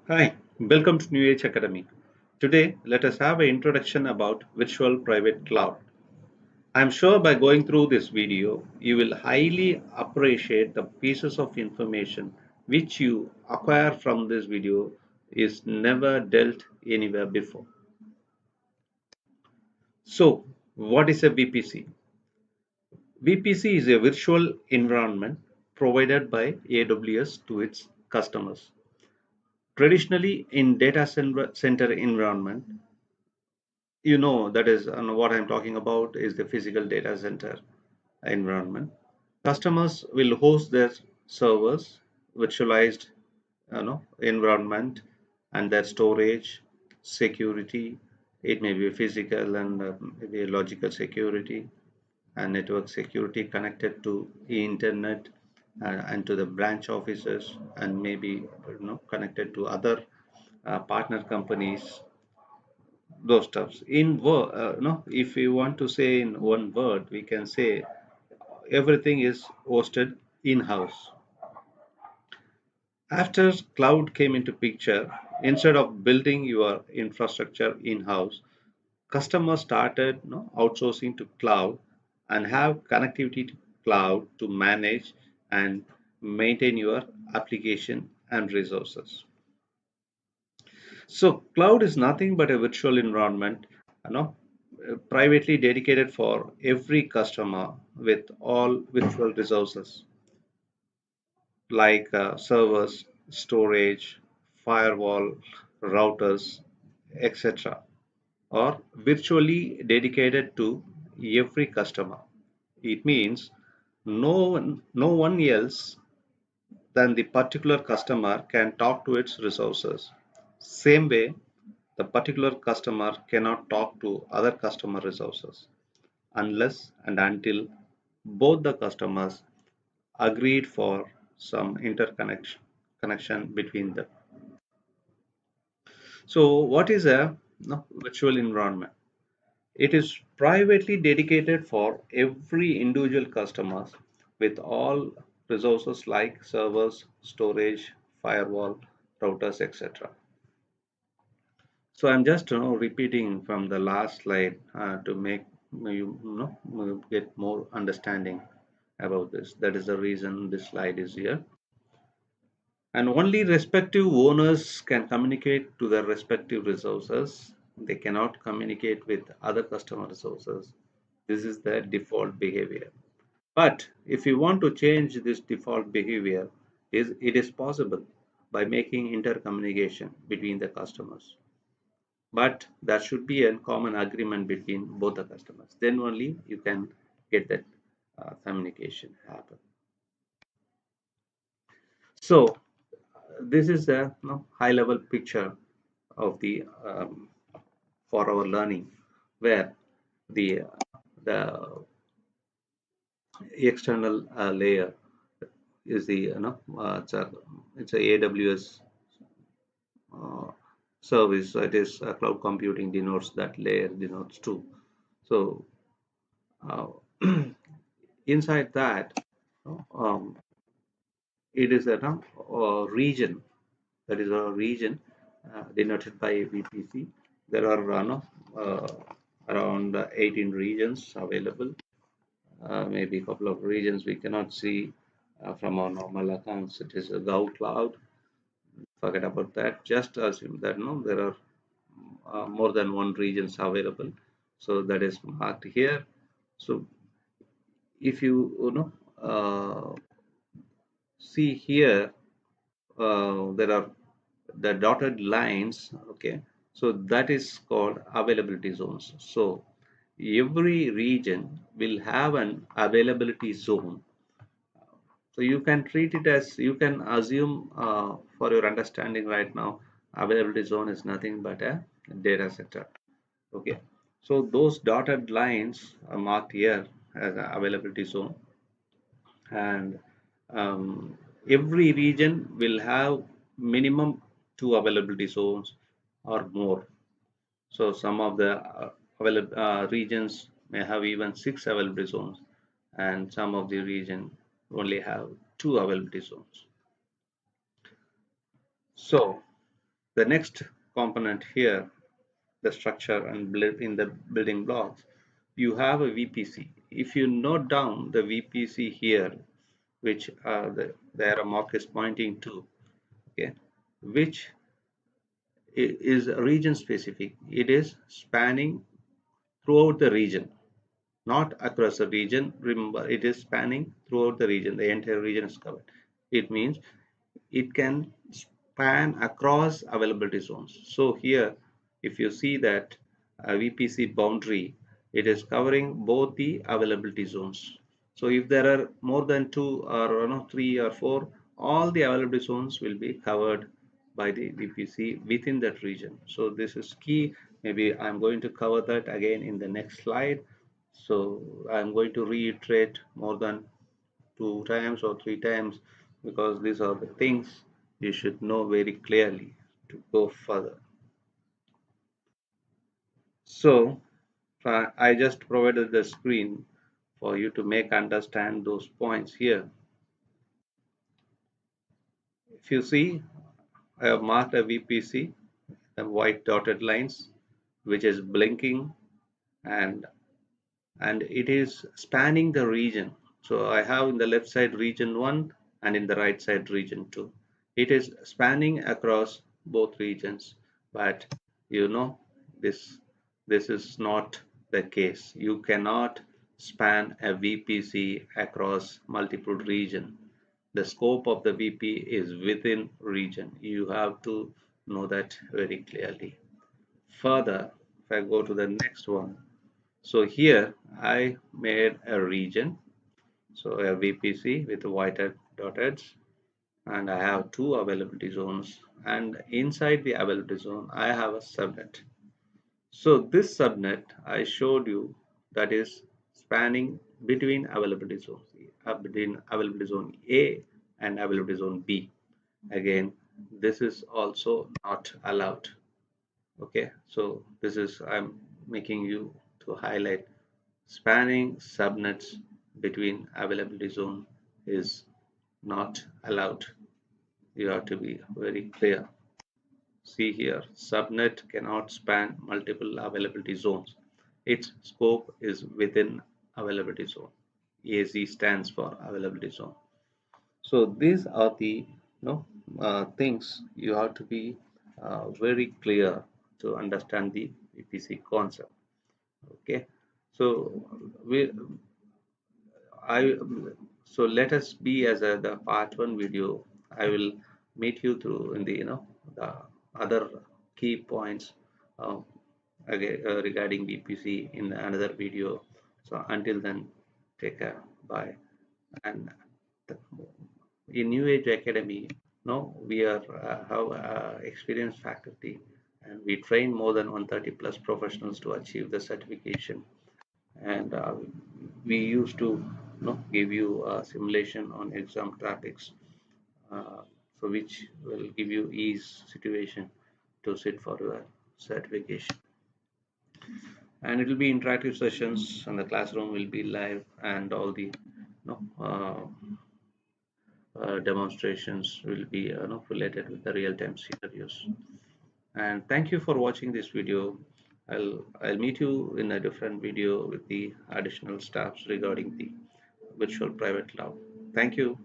Hi, welcome to Nuage Academy. Today, let us have an introduction about virtual private cloud. I'm sure by going through this video, you will highly appreciate the pieces of information which you acquire from this video is never dealt anywhere before. So, what is a VPC? VPC is a virtual environment provided by AWS to its customers. Traditionally, in data center environment, that is what I'm talking about is the physical data center environment. Customers will host their servers, virtualized environment, and their storage, security. It may be physical and maybe a logical security and network security connected to the internet and to the branch offices, and maybe connected to other partner companies, those stuffs in word. No, if we want to say in one word, we can say everything is hosted in-house. After cloud came into picture, instead of building your infrastructure in-house, customers started outsourcing to cloud and have connectivity to cloud to manage and maintain your application and resources. So cloud is nothing but a virtual environment, you know, privately dedicated for every customer with all virtual resources like servers, storage, firewall, routers, etc. are virtually dedicated to every customer. It means no one else than the particular customer can talk to its resources. Same way, the particular customer cannot talk to other customer resources unless and until both the customers agreed for some interconnection connection between them. So what is a virtual environment? It is privately dedicated for every individual customers with all resources like servers, storage, firewall, routers, etc. So I'm just repeating from the last slide to make get more understanding about this. That is the reason this slide is here. And only respective owners can communicate to their respective resources. They cannot communicate with other customer resources. This is the default behavior. But if you want to change this default behavior, it is possible by making intercommunication between the customers. But there should be a common agreement between both the customers. Then only you can get that communication happen. So this is a high level picture of the for our learning, where the external layer is the it's a AWS uh, service. It is cloud computing denotes that layer denotes too. So uh, inside that, um, it is a region, that is a region denoted by VPC. There are uh, around 18 regions available. Maybe a couple of regions we cannot see from our normal accounts. It is a Gov cloud. Forget about that. Just assume that there are more than one regions available. So that is marked here. So if you know see here, there are the dotted lines. Okay, so that is called availability zones. So every region will have an availability zone. So you can treat it as, you can assume for your understanding right now, availability zone is nothing but a data center. Okay, so those dotted lines are marked here as an availability zone, and every region will have minimum two availability zones or more. So some of the regions may have even six availability zones, and some of the region only have two availability zones. So The next component here, the structure and in the building blocks, you have a VPC. If you note down the VPC here, which the arrow mark is pointing to, okay, which is region specific. It is spanning throughout the region, not across the region. Remember, it is spanning throughout the region. The entire region is covered. It means it can span across availability zones. So here, if you see that VPC boundary, it is covering both the availability zones. So if there are more than two or three or four, all the availability zones will be covered by the VPC within that region. So this is key. Maybe I'm going to cover that again in the next slide. So I'm going to reiterate more than two times or three times because these are the things you should know very clearly to go further. So I just provided the screen for you to make understand those points here. If you see, I have marked a VPC, the white dotted lines, which is blinking, and it is spanning the region. So I have in the left side region 1 and in the right side region 2. It is spanning across both regions, but you know this this is not the case. You cannot span a VPC across multiple region. The scope of the VP is within region. You have to know that very clearly. Further, if I go to the next one, so here I made a region, so a VPC with white dotted, and I have two availability zones, and inside the availability zone I have a subnet. So this subnet I showed you, that is spanning between availability zones, between availability zone A and availability zone B. Again, this is also not allowed. Okay, so this is, I'm making you to highlight, spanning subnets between availability zone is not allowed. You have to be very clear. See here, subnet cannot span multiple availability zones. Its scope is within availability zone. AZ stands for availability zone. So these are the things you have to be very clear to understand the VPC concept. Okay, so we I so let us be as the part one video. I will meet you through in the the other key points uh, regarding VPC in another video. So until then, take care. Bye. And in Nuage Academy, no, we are have experienced faculty, and we train more than 130 plus professionals to achieve the certification. And we used to give you a simulation on exam topics, uh, so which will give you ease situation to sit for your certification. And it will be interactive sessions, and the classroom will be live, and all the demonstrations will be related with the real-time scenarios. And thank you for watching this video. I'll meet you in a different video with the additional steps regarding the virtual private cloud. Thank you.